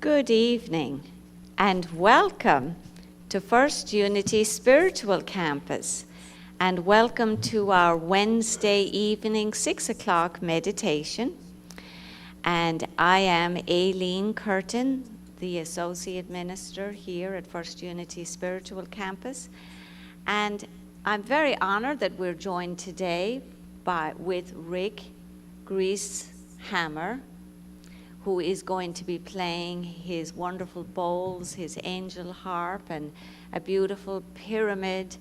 Good evening and welcome to First Unity Spiritual Campus, and welcome to our Wednesday evening 6 o'clock meditation. And I am Aileen Curtin, the Associate Minister here at First Unity Spiritual Campus, and I'm very honored that we're joined today with Rick Greasehammer, who is going to be playing his wonderful bowls, his angel harp, and a beautiful pyramid,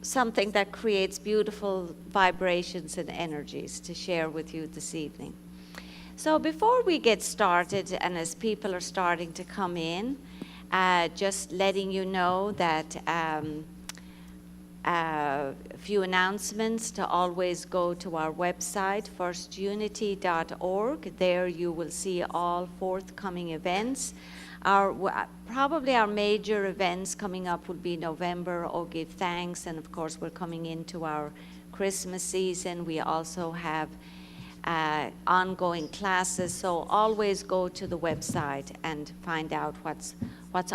something that creates beautiful vibrations and energies to share with you this evening. So before we get started, and as people are starting to come in, just letting you know that a few announcements to always go to our website, firstunity.org. There you will see all forthcoming events. Probably our major events coming up will be November, Oh Give Thanks, and of course we're coming into our Christmas season. We also have ongoing classes, so always go to the website and find out what's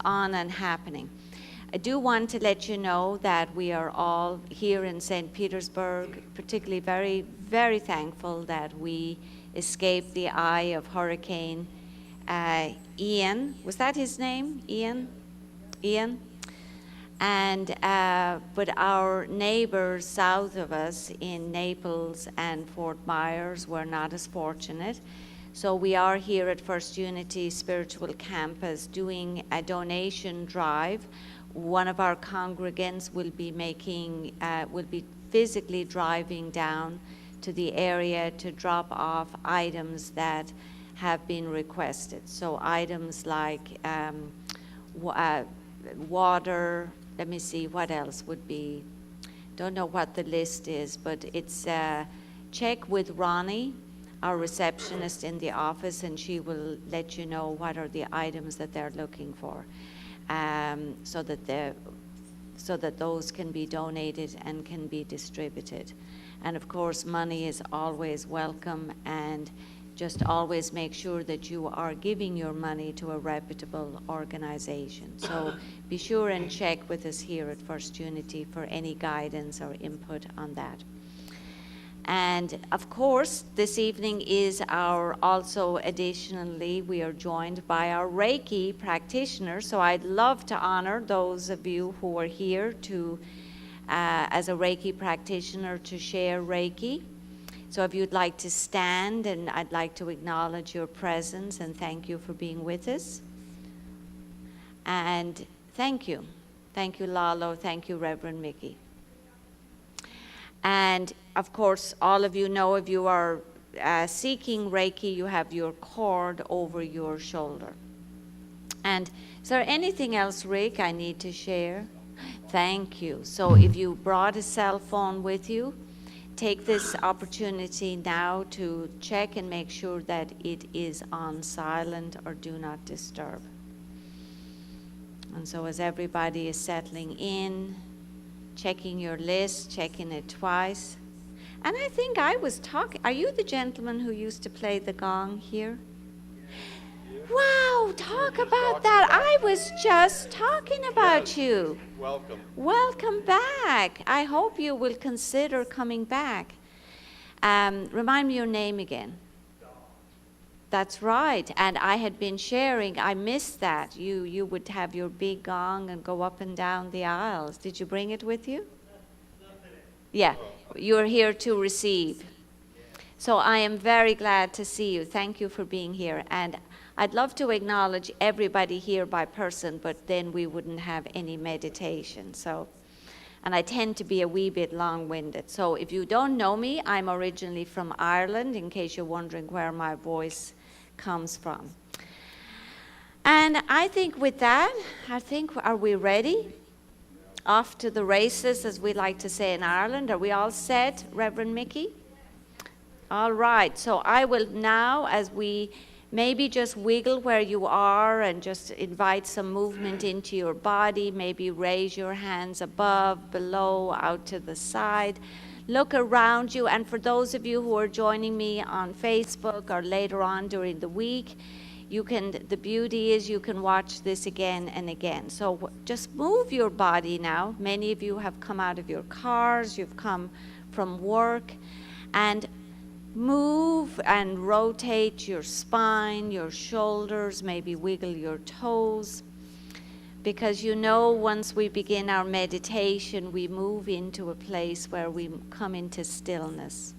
on and happening. I do want to let you know that we are all here in St. Petersburg, particularly very, very thankful that we escaped the eye of Hurricane Ian. Was that his name? Ian? And but our neighbors south of us in Naples and Fort Myers were not as fortunate. So we are here at First Unity Spiritual Campus doing a donation drive. One of our congregants will be physically driving down to the area to drop off items that have been requested. So items like water, let me see, what else would be, don't know what the list is, but it's check with Ronnie, our receptionist in the office, and she will let you know what are the items that they're looking for. So that those can be donated and can be distributed. And of course, money is always welcome, and just always make sure that you are giving your money to a reputable organization. So be sure and check with us here at First Unity for any guidance or input on that. And of course, this evening is additionally, we are joined by our Reiki practitioner. So I'd love to honor those of you who are here to, as a Reiki practitioner, to share Reiki. So if you'd like to stand, and I'd like to acknowledge your presence and thank you for being with us. And thank you. Thank you, Lalo. Thank you, Reverend Mickey. And of course, all of you know, if you are seeking Reiki, you have your cord over your shoulder. And is there anything else, Rick, I need to share? Thank you. So if you brought a cell phone with you, take this opportunity now to check and make sure that it is on silent or do not disturb. And so as everybody is settling in, checking your list, checking it twice. And I think I was talking, are you the gentleman who used to play the gong here? Wow, talk about that. I was just talking about you. Welcome. Welcome back. I hope you will consider coming back. Remind me your name again. That's right. And I had been sharing, I missed that. You would have your big gong and go up and down the aisles. Did you bring it with you? Yeah, you're here to receive. So I am very glad to see you. Thank you for being here. And I'd love to acknowledge everybody here by person, but then we wouldn't have any meditation. So, and I tend to be a wee bit long-winded. So if you don't know me, I'm originally from Ireland, in case you're wondering where my voice comes from. And I think with that, are we ready? Off to the races, as we like to say in Ireland. Are we all set, Reverend Mickey? All right, so I will now, as we maybe just wiggle where you are and just invite some movement into your body, maybe raise your hands above, below, out to the side. Look around you, and for those of you who are joining me on Facebook or later on during the week, the beauty is you can watch this again and again. So just move your body now. Many of you have come out of your cars, you've come from work, and move and rotate your spine, your shoulders, maybe wiggle your toes. Because once we begin our meditation, we move into a place where we come into stillness.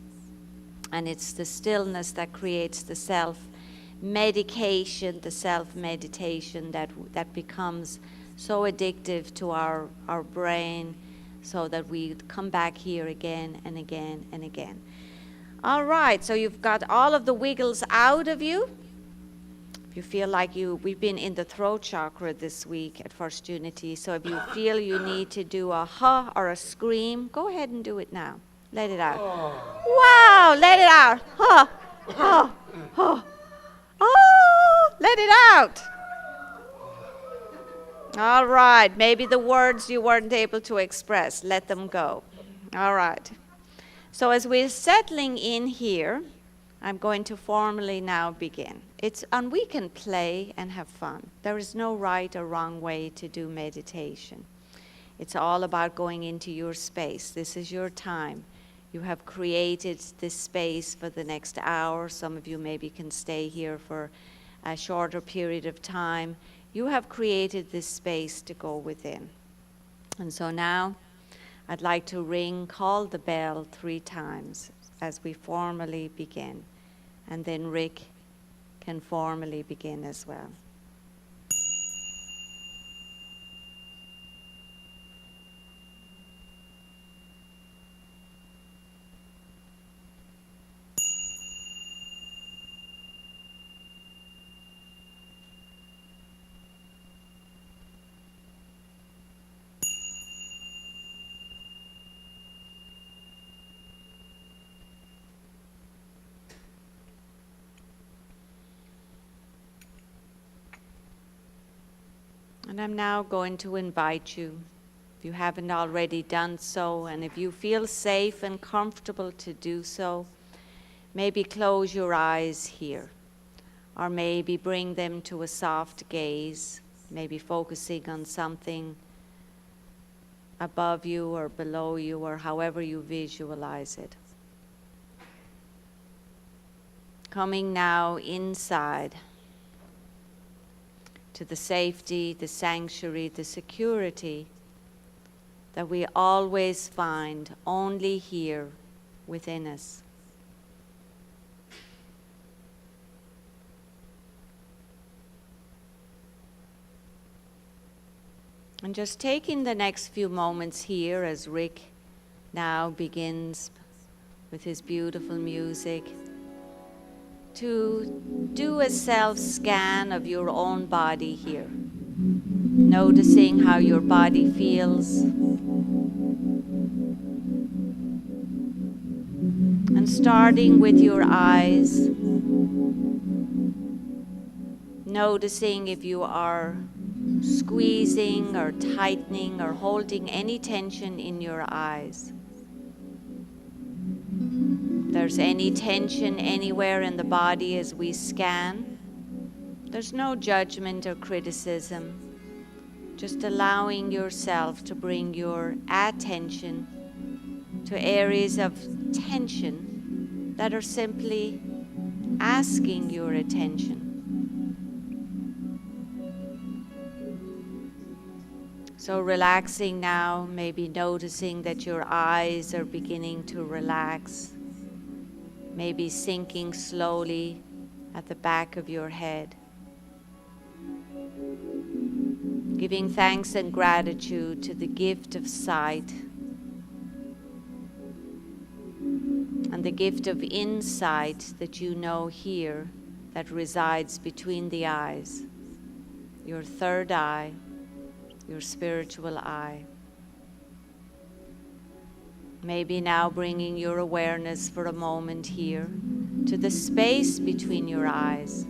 And it's the stillness that creates the self-medication, the self-meditation that becomes so addictive to our brain, so that we come back here again and again and again. All right, so you've got all of the wiggles out of you. If you feel like we've been in the throat chakra this week at First Unity, so if you feel you need to do a huh or a scream, go ahead and do it now. Let it out. Wow, let it out. Huh, huh, huh. Oh, let it out. All right, maybe the words you weren't able to express, let them go. All right. So as we're settling in here, I'm going to formally now begin. And we can play and have fun. There is no right or wrong way to do meditation. It's all about going into your space. This is your time. You have created this space for the next hour. Some of you maybe can stay here for a shorter period of time. You have created this space to go within. And so now, I'd like to call the bell 3 times as we formally begin. And then Rick can formally begin as well. And I'm now going to invite you, if you haven't already done so, and if you feel safe and comfortable to do so, maybe close your eyes here, or maybe bring them to a soft gaze, maybe focusing on something above you or below you, or however you visualize it. Coming now inside, to the safety, the sanctuary, the security that we always find only here within us. And just taking the next few moments here as Rick now begins with his beautiful music, to do a self-scan of your own body here, noticing how your body feels, and starting with your eyes, noticing if you are squeezing or tightening or holding any tension in your eyes. There's any tension anywhere in the body as we scan. There's no judgment or criticism. Just allowing yourself to bring your attention to areas of tension that are simply asking your attention. So relaxing now, maybe noticing that your eyes are beginning to relax. Maybe sinking slowly at the back of your head. Giving thanks and gratitude to the gift of sight and the gift of insight that you know here that resides between the eyes, your third eye, your spiritual eye. Maybe now bringing your awareness for a moment here to the space between your eyes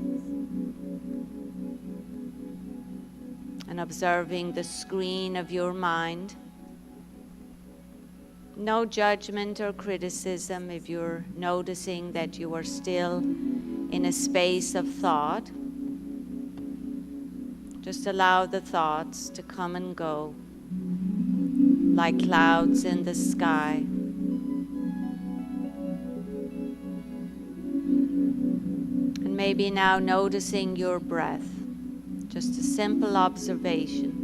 and observing the screen of your mind. No judgment or criticism if you're noticing that you are still in a space of thought. Just allow the thoughts to come and go like clouds in the sky. And maybe now noticing your breath, just a simple observation.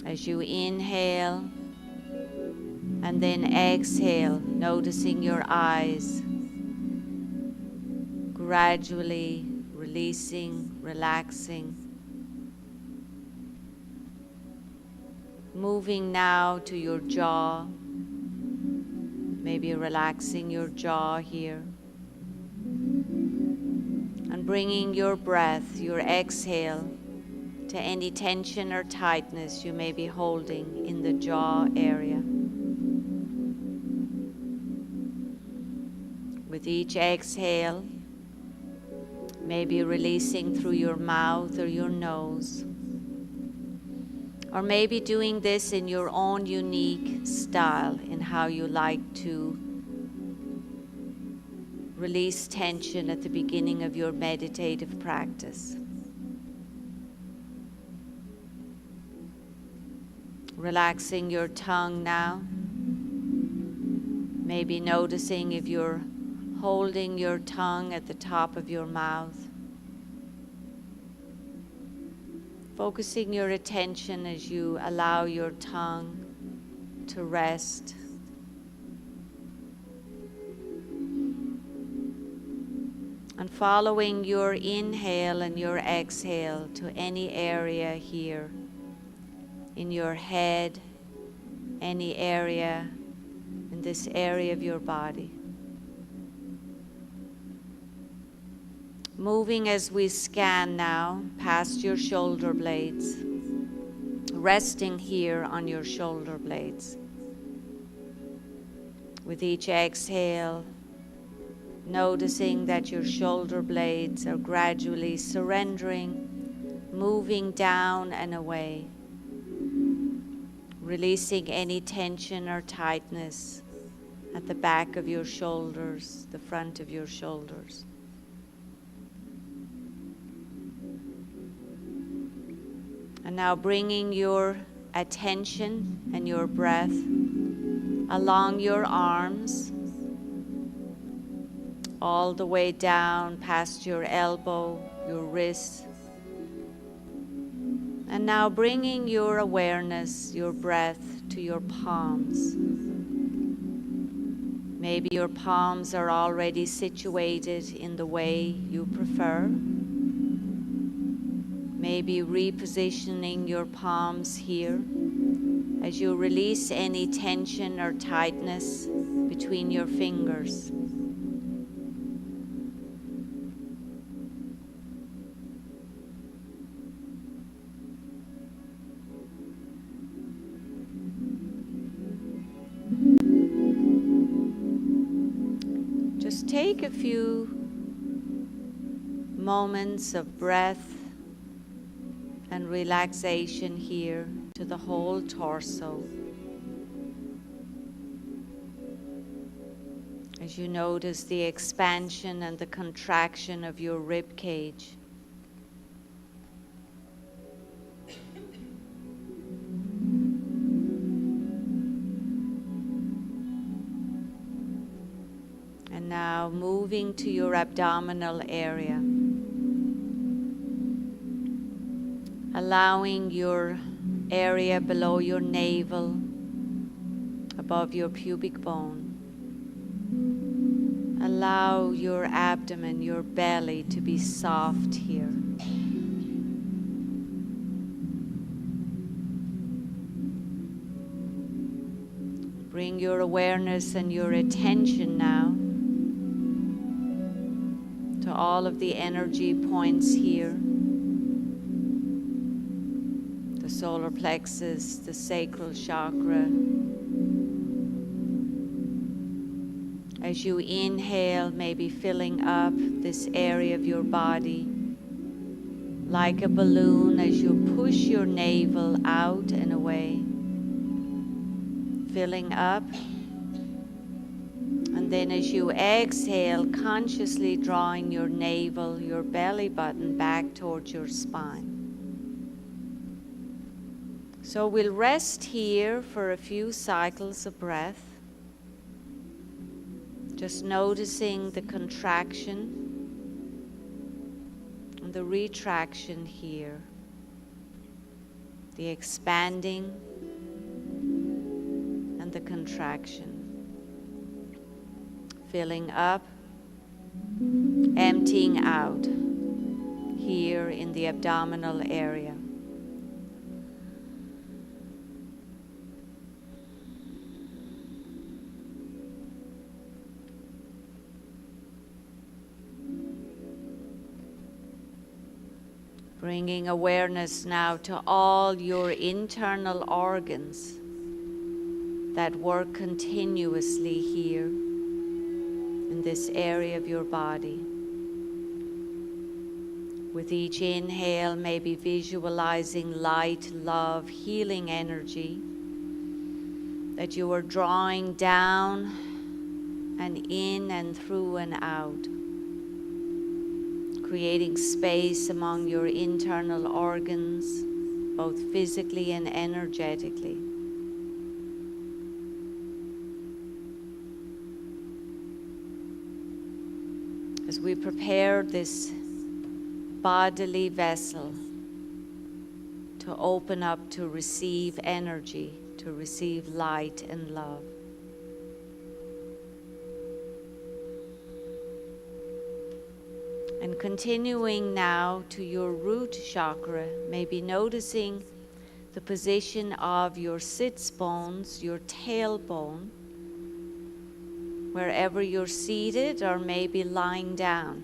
As you inhale and then exhale, noticing your eyes gradually releasing, relaxing. Moving now to your jaw, maybe relaxing your jaw here. And bringing your breath, your exhale, to any tension or tightness you may be holding in the jaw area. With each exhale, maybe releasing through your mouth or your nose. Or maybe doing this in your own unique style, in how you like to release tension at the beginning of your meditative practice. Relaxing your tongue now. Maybe noticing if you're holding your tongue at the top of your mouth. Focusing your attention as you allow your tongue to rest. And following your inhale and your exhale to any area here in your head, any area in this area of your body. Moving as we scan now past your shoulder blades, resting here on your shoulder blades. With each exhale, noticing that your shoulder blades are gradually surrendering, moving down and away, releasing any tension or tightness at the back of your shoulders, the front of your shoulders. And now bringing your attention and your breath along your arms, all the way down past your elbow, your wrist. And now bringing your awareness, your breath to your palms. Maybe your palms are already situated in the way you prefer. Maybe repositioning your palms here as you release any tension or tightness between your fingers. Just take a few moments of breath and relaxation here to the whole torso. As you notice the expansion and the contraction of your rib cage. And now moving to your abdominal area. Allowing your area below your navel, above your pubic bone. Allow your abdomen, your belly to be soft here. Bring your awareness and your attention now to all of the energy points here. The solar plexus, the sacral chakra. As you inhale, maybe filling up this area of your body like a balloon as you push your navel out and away. Filling up. And then as you exhale, consciously drawing your navel, your belly button back towards your spine. So we'll rest here for a few cycles of breath. Just noticing the contraction and the retraction here. The expanding and the contraction. Filling up, emptying out here in the abdominal area. Bringing awareness now to all your internal organs that work continuously here in this area of your body. With each inhale, maybe visualizing light, love, healing energy that you are drawing down and in and through and out. Creating space among your internal organs, both physically and energetically. As we prepare this bodily vessel to open up to receive energy, to receive light and love. And continuing now to your root chakra, maybe noticing the position of your sits bones, your tailbone, wherever you're seated or maybe lying down.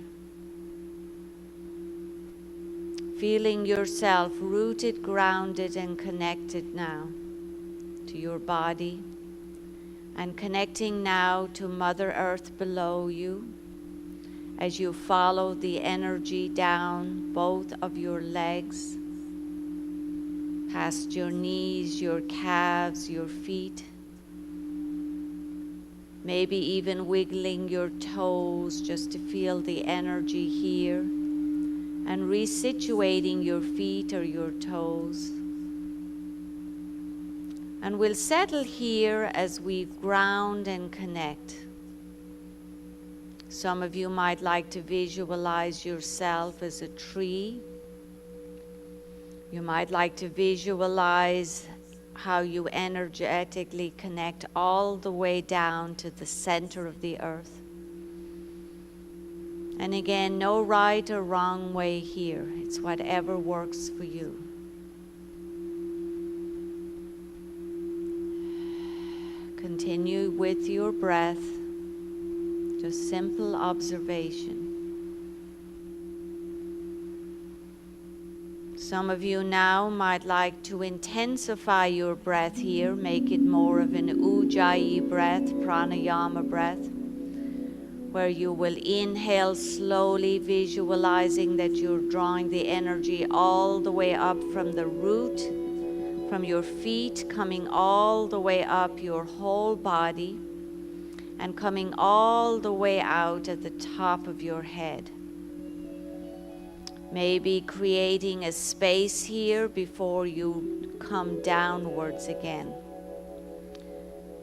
Feeling yourself rooted, grounded, and connected now to your body, and connecting now to Mother Earth below you. As you follow the energy down both of your legs, past your knees, your calves, your feet, maybe even wiggling your toes just to feel the energy here, and resituating your feet or your toes. And we'll settle here as we ground and connect. Some of you might like to visualize yourself as a tree. You might like to visualize how you energetically connect all the way down to the center of the earth. And again, no right or wrong way here. It's whatever works for you. Continue with your breath. Just simple observation. Some of you now might like to intensify your breath here, make it more of an ujjayi breath, pranayama breath, where you will inhale slowly, visualizing that you're drawing the energy all the way up from the root, from your feet, coming all the way up your whole body, and coming all the way out at the top of your head. Maybe creating a space here before you come downwards again.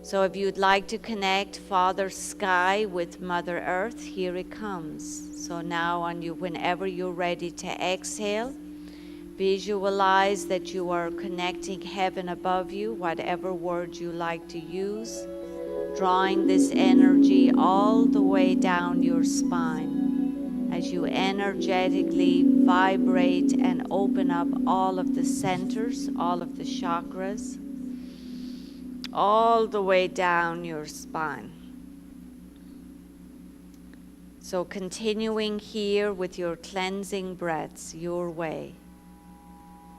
So if you'd like to connect Father Sky with Mother Earth, here it comes. So now whenever you're ready to exhale, visualize that you are connecting heaven above you, whatever word you like to use, drawing this energy all the way down your spine as you energetically vibrate and open up all of the centers, all of the chakras, all the way down your spine. So continuing here with your cleansing breaths your way.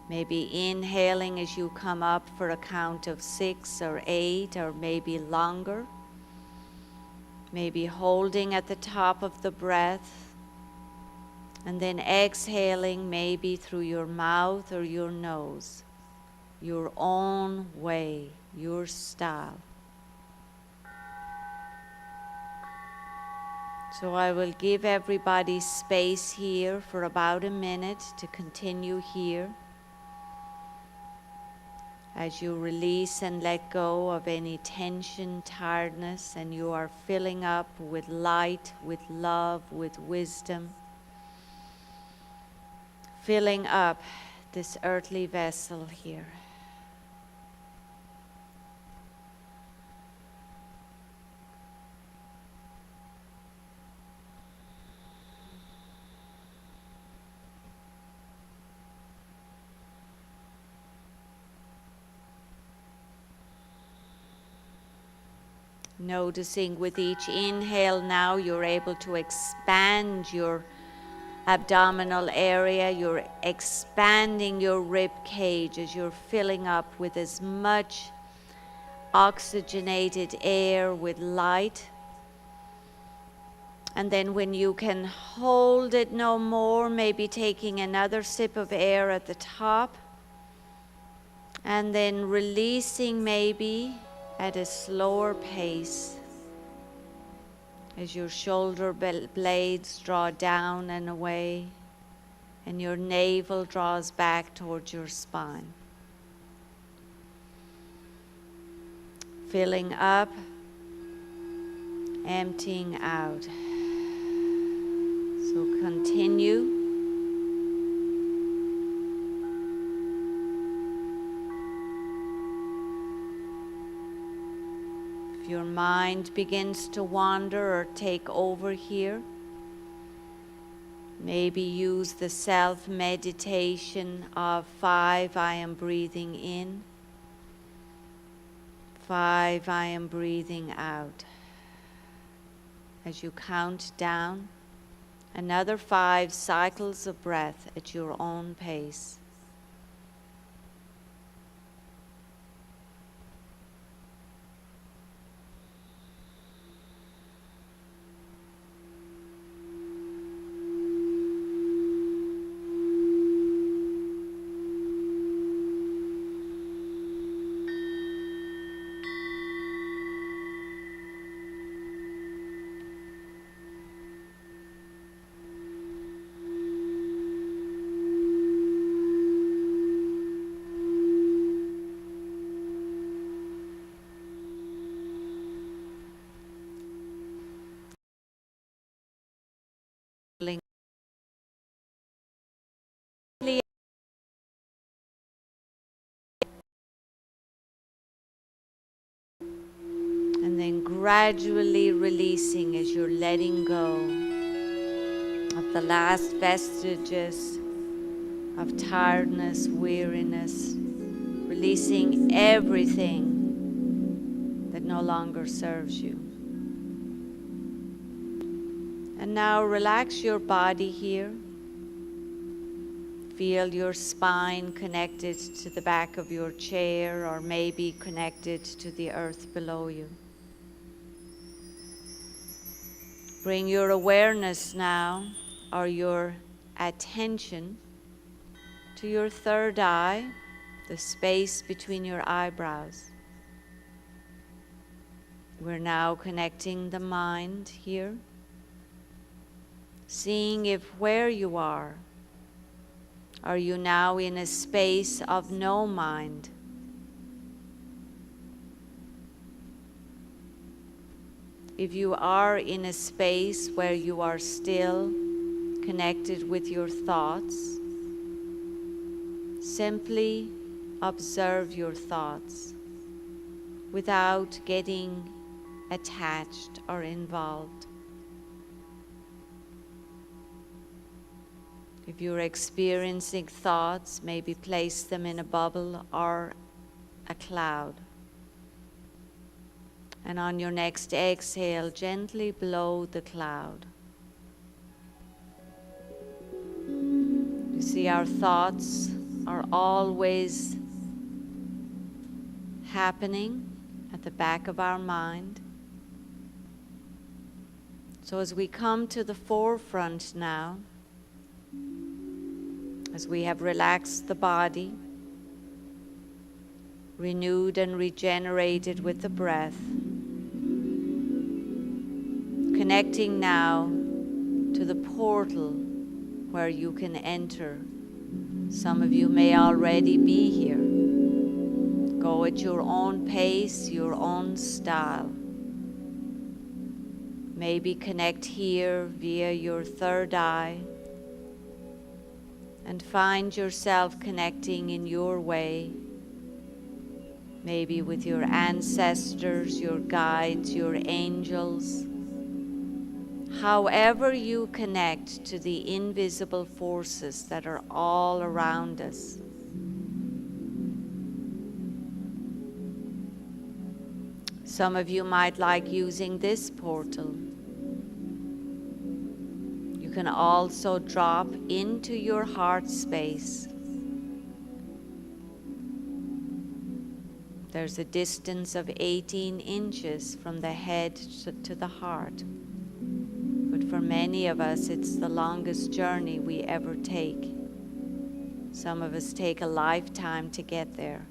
Maybe inhaling as you come up for a count of 6 or 8 or maybe longer. Maybe holding at the top of the breath. And then exhaling maybe through your mouth or your nose. Your own way, your style. So I will give everybody space here for about a minute to continue here. As you release and let go of any tension, tiredness, and you are filling up with light, with love, with wisdom. Filling up this earthly vessel here. Noticing with each inhale now you're able to expand your abdominal area, you're expanding your rib cage as you're filling up with as much oxygenated air with light. And then when you can hold it no more, maybe taking another sip of air at the top, and then releasing maybe at a slower pace as your shoulder blades draw down and away and your navel draws back towards your spine. Filling up, emptying out. So continue. If your mind begins to wander or take over here, maybe use the self-meditation of 5, I am breathing in. 5, I am breathing out. As you count down, another 5 cycles of breath at your own pace. And then gradually releasing as you're letting go of the last vestiges of tiredness, weariness, releasing everything that no longer serves you. And now relax your body here. Feel your spine connected to the back of your chair or maybe connected to the earth below you. Bring your awareness now, or your attention, to your third eye, the space between your eyebrows. We're now connecting the mind here, seeing if where you are you now in a space of no mind? If you are in a space where you are still connected with your thoughts, simply observe your thoughts without getting attached or involved. If you're experiencing thoughts, maybe place them in a bubble or a cloud. And on your next exhale, gently blow the cloud. You see, our thoughts are always happening at the back of our mind. So as we come to the forefront now, as we have relaxed the body, renewed and regenerated with the breath, connecting now to the portal where you can enter. Some of you may already be here. Go at your own pace, your own style. Maybe connect here via your third eye and find yourself connecting in your way, maybe with your ancestors, your guides, your angels. However you connect to the invisible forces that are all around us. Some of you might like using this portal. You can also drop into your heart space. There's a distance of 18 inches from the head to the heart. But for many of us, it's the longest journey we ever take. Some of us take a lifetime to get there,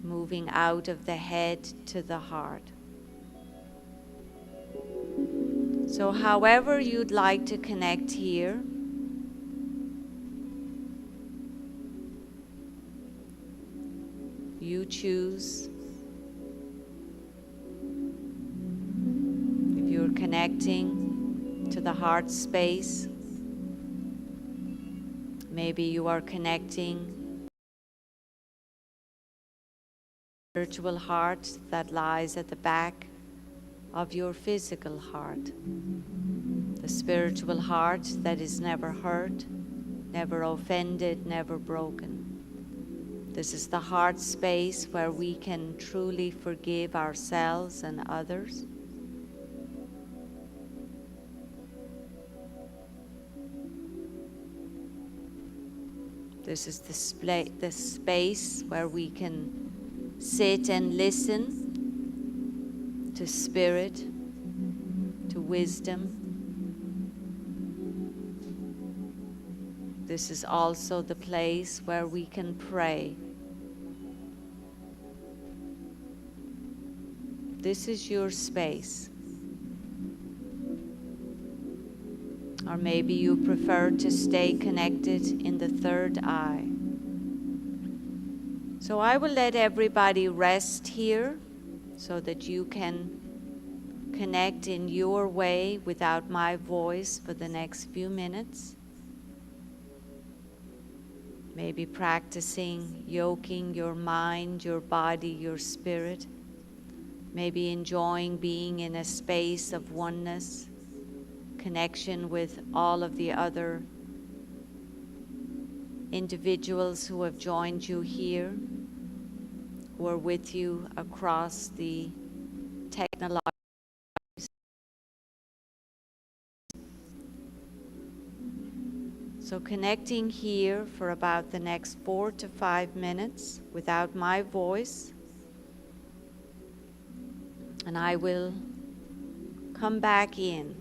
moving out of the head to the heart. So however you'd like to connect here, you choose. If you're connecting to the heart space, maybe you are connecting spiritual heart that lies at the back of your physical heart. The spiritual heart that is never hurt, never offended, never broken. This is the heart space where we can truly forgive ourselves and others. This is the space where we can sit and listen to spirit, to wisdom. This is also the place where we can pray. This is your space. Or maybe you prefer to stay connected in the third eye. So I will let everybody rest here so that you can connect in your way without my voice for the next few minutes. Maybe practicing yoking your mind, your body, your spirit. Maybe enjoying being in a space of oneness, connection with all of the other individuals who have joined you here, who are with you across the technological. So connecting here for about the next 4 to 5 minutes without my voice. And I will come back in.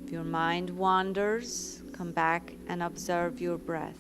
If your mind wanders, come back and observe your breath.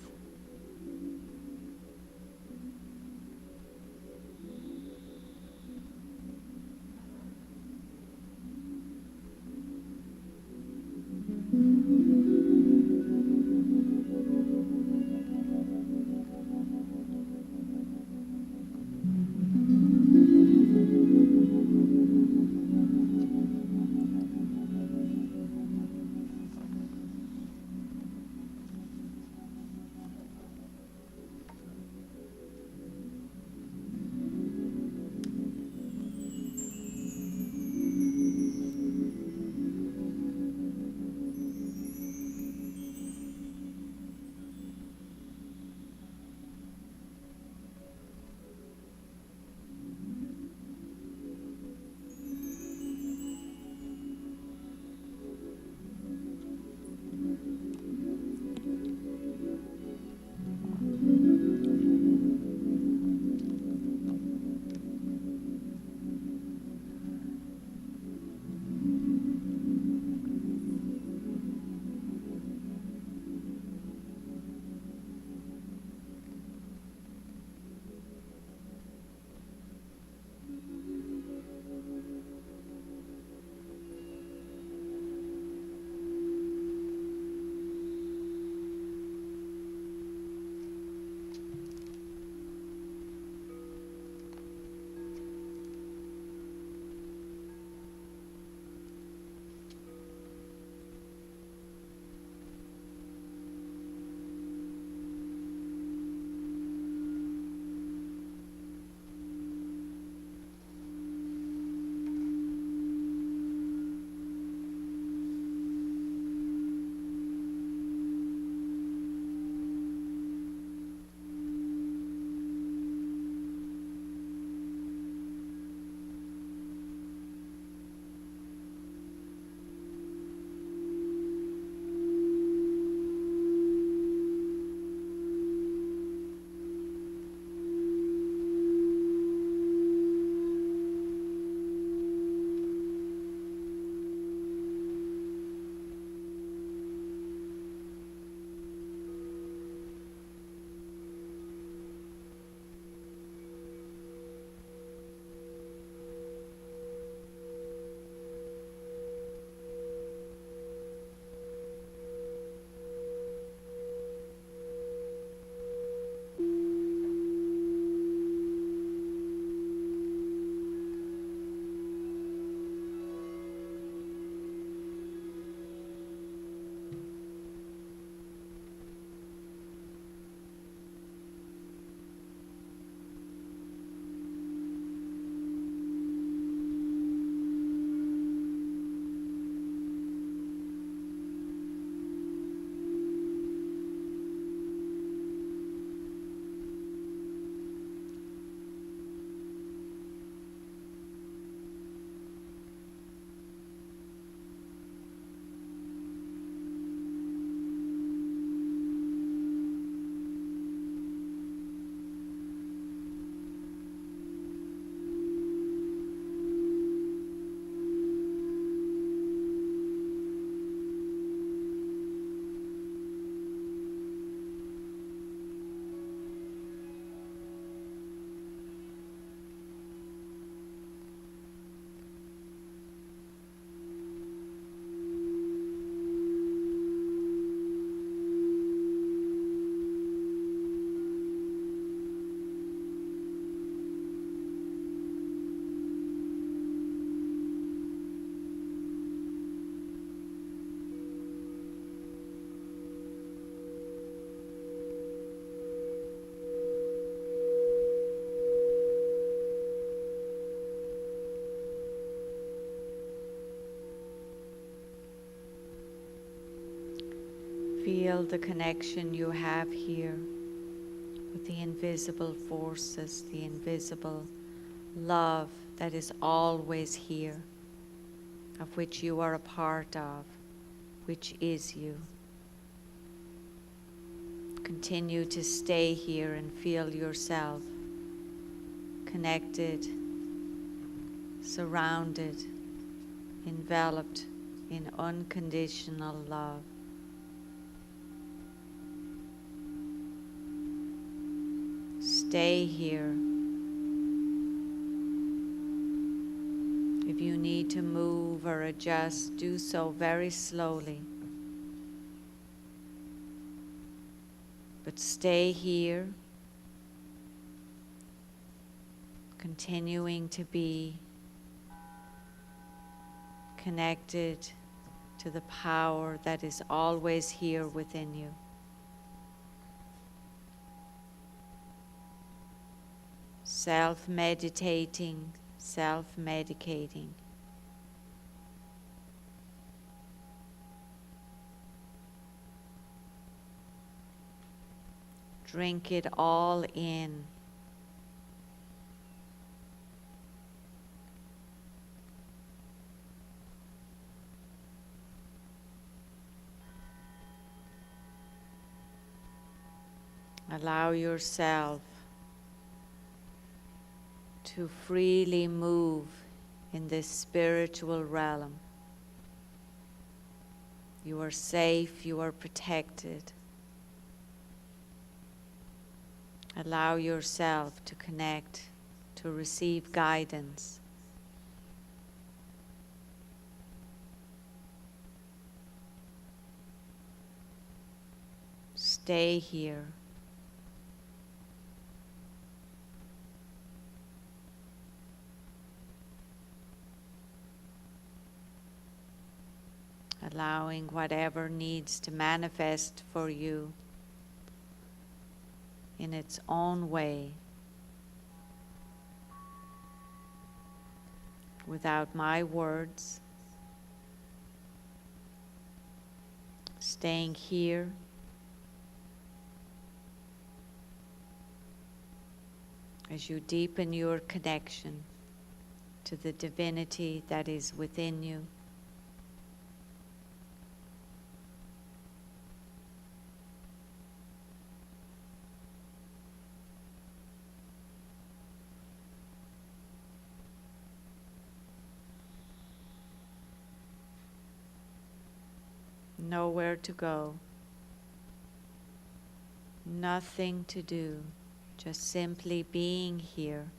Feel the connection you have here with the invisible forces, the invisible love that is always here, of which you are a part of, which is you. Continue to stay here and feel yourself connected, surrounded, enveloped in unconditional love. Stay here. If you need to move or adjust, do so very slowly. But stay here, continuing to be connected to the power that is always here within you. Self-meditating, self-medicating. Drink it all in. Allow yourself to freely move in this spiritual realm. You are safe, you are protected. Allow yourself to connect, to receive guidance. Stay here. Allowing whatever needs to manifest for you in its own way, without my words. Staying here, as you deepen your connection to the divinity that is within you. Nowhere to go, nothing to do, just simply being here.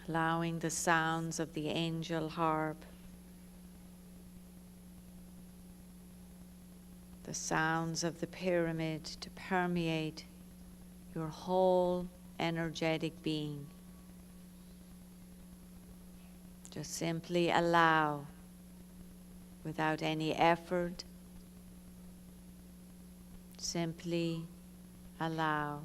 Allowing the sounds of the angel harp, the sounds of the pyramid to permeate your whole energetic being. Just simply allow, without any effort, simply allow.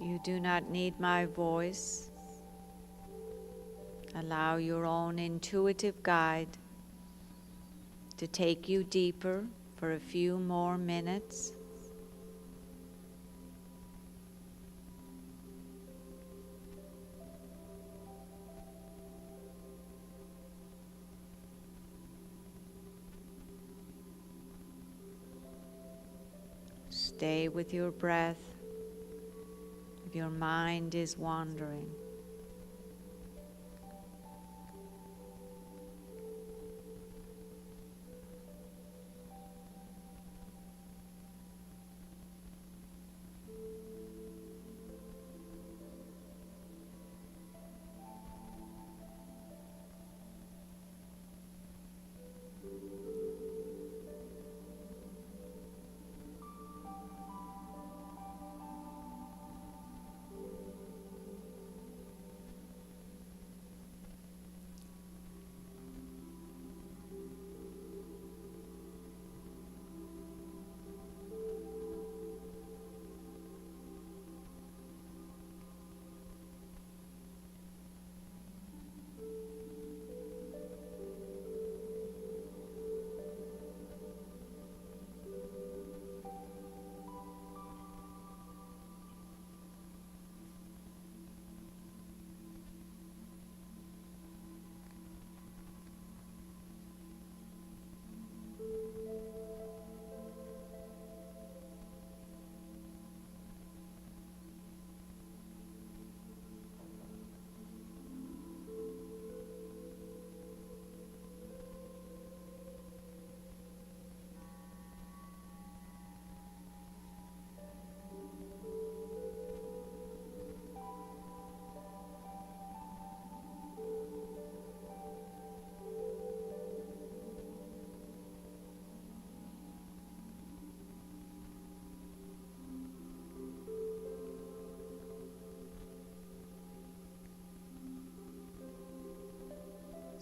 You do not need my voice. Allow your own intuitive guide to take you deeper for a few more minutes. Stay with your breath if your mind is wandering.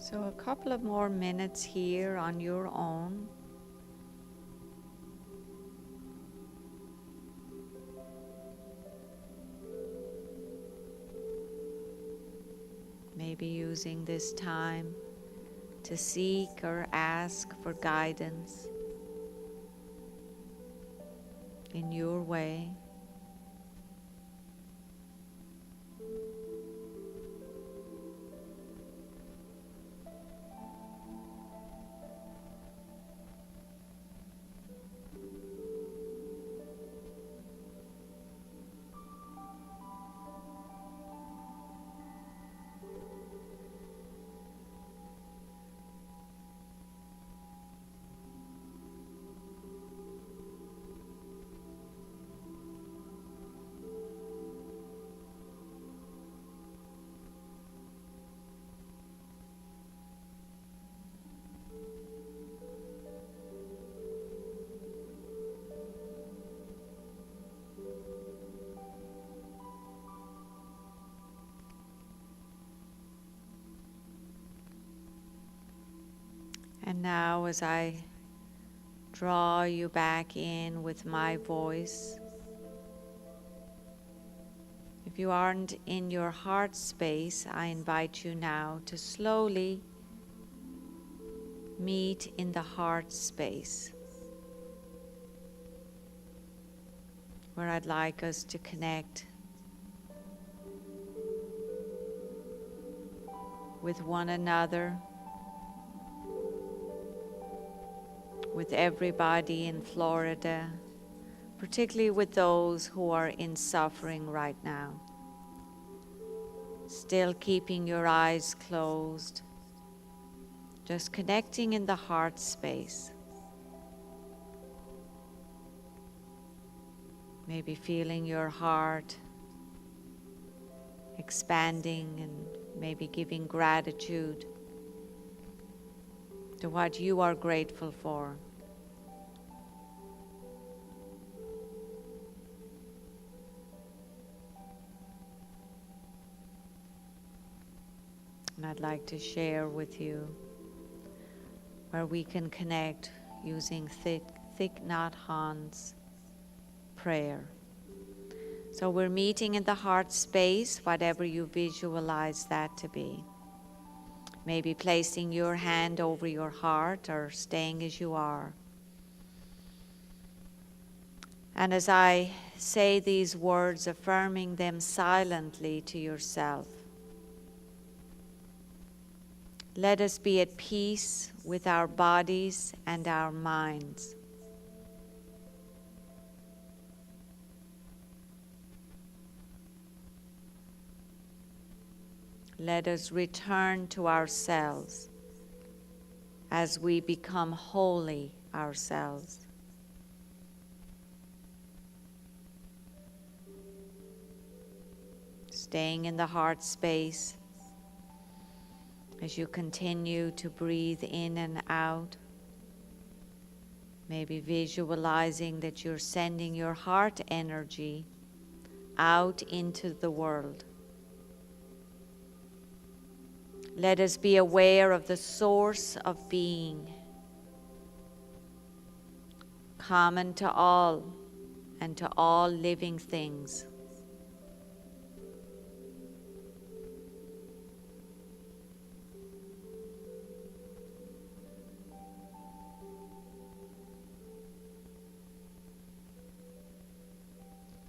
So a couple of more minutes here on your own. Maybe using this time to seek or ask for guidance in your way. And now as I draw you back in with my voice, if you aren't in your heart space, I invite you now to slowly meet in the heart space, where I'd like us to connect with one another, with everybody in Florida, particularly with those who are in suffering right now. Still keeping your eyes closed, just connecting in the heart space. Maybe feeling your heart expanding and maybe giving gratitude to what you are grateful for. And I'd like to share with you where we can connect using Thich Nhat Hanh's prayer. So we're meeting in the heart space, whatever you visualize that to be. Maybe placing your hand over your heart or staying as you are. And as I say these words, affirming them silently to yourself, let us be at peace with our bodies and our minds. Let us return to ourselves as we become holy ourselves. Staying in the heart space as you continue to breathe in and out. Maybe visualizing that you're sending your heart energy out into the world. Let us be aware of the source of being, common to all and to all living things.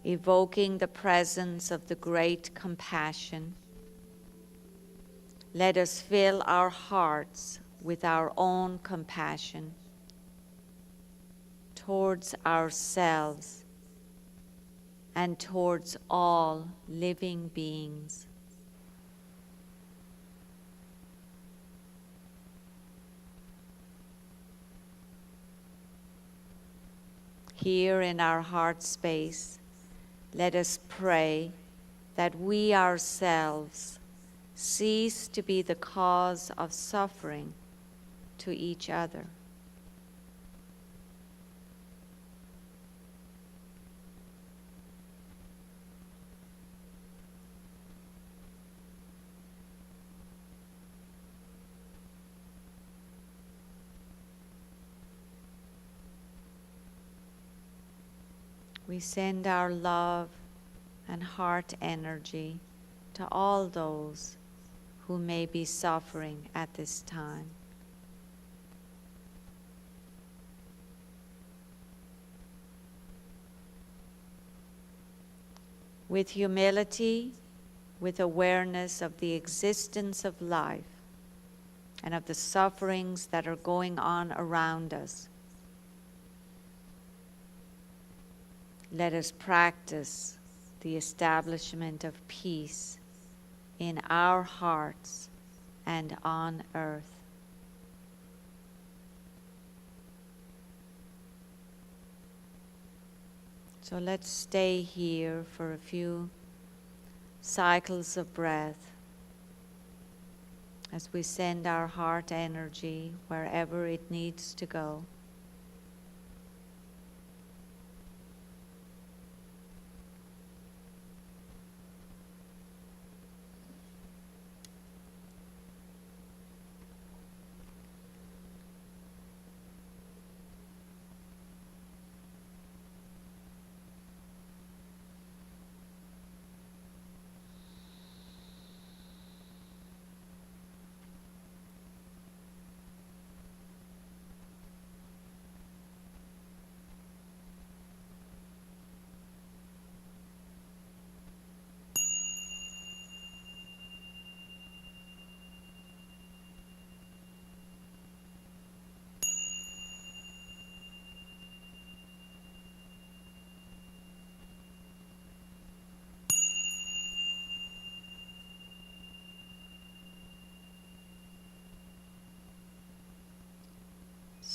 Evoking the presence of the great compassion, let us fill our hearts with our own compassion towards ourselves and towards all living beings. Here in our heart space, let us pray that we ourselves cease to be the cause of suffering to each other. We send our love and heart energy to all those who may be suffering at this time. With humility, with awareness of the existence of life and of the sufferings that are going on around us, let us practice the establishment of peace in our hearts and on earth. So let's stay here for a few cycles of breath as we send our heart energy wherever it needs to go.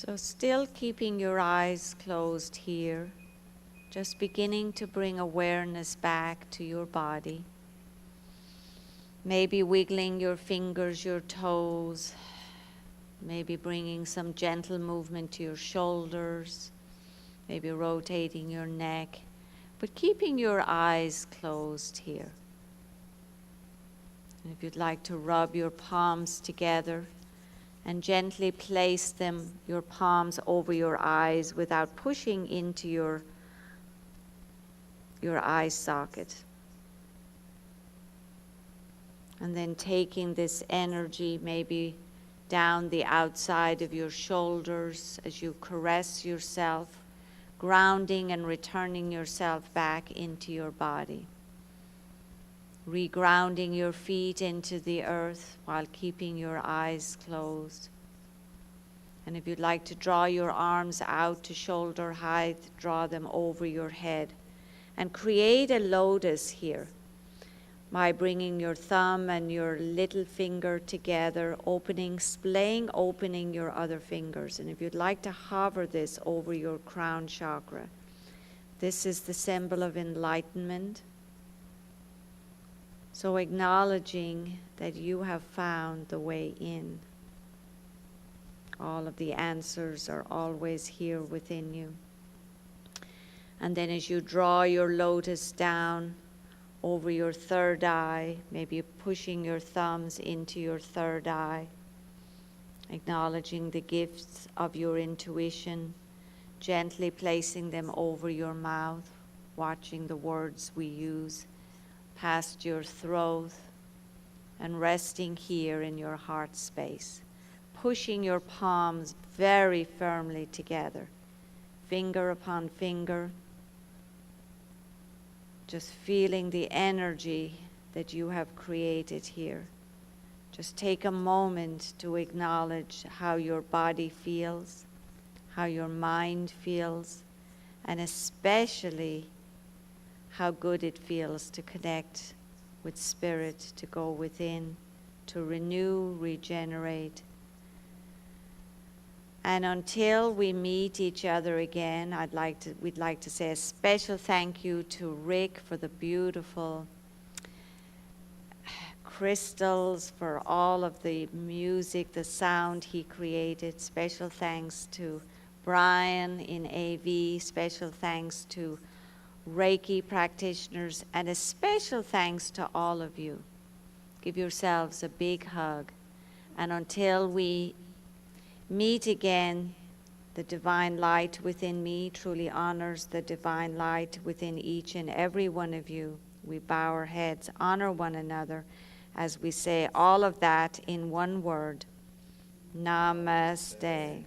So still keeping your eyes closed here, just beginning to bring awareness back to your body. Maybe wiggling your fingers, your toes, maybe bringing some gentle movement to your shoulders, maybe rotating your neck, but keeping your eyes closed here. And if you'd like to rub your palms together, and gently place them, your palms over your eyes without pushing into your your eye socket. And then taking this energy maybe down the outside of your shoulders as you caress yourself, grounding and returning yourself back into your body. Regrounding your feet into the earth while keeping your eyes closed. And if you'd like to draw your arms out to shoulder height, draw them over your head. And create a lotus here by bringing your thumb and your little finger together, splaying opening your other fingers. And if you'd like to hover this over your crown chakra, this is the symbol of enlightenment. So acknowledging that you have found the way in. All of the answers are always here within you. And then as you draw your lotus down over your third eye, maybe pushing your thumbs into your third eye, acknowledging the gifts of your intuition, gently placing them over your mouth, watching the words we use, past your throat, and resting here in your heart space. Pushing your palms very firmly together, finger upon finger, just feeling the energy that you have created here. Just take a moment to acknowledge how your body feels, how your mind feels, and especially how good it feels to connect with spirit, to go within, to renew, regenerate. And until we meet each other again, we'd like to say a special thank you to Rick for the beautiful crystals, for all of the music, the sound he created. Special thanks to Brian in AV. Special thanks to Reiki practitioners, and a special thanks to all of you. Give yourselves a big hug. And until we meet again, the divine light within me truly honors the divine light within each and every one of you. We bow our heads, honor one another as we say all of that in one word. Namaste.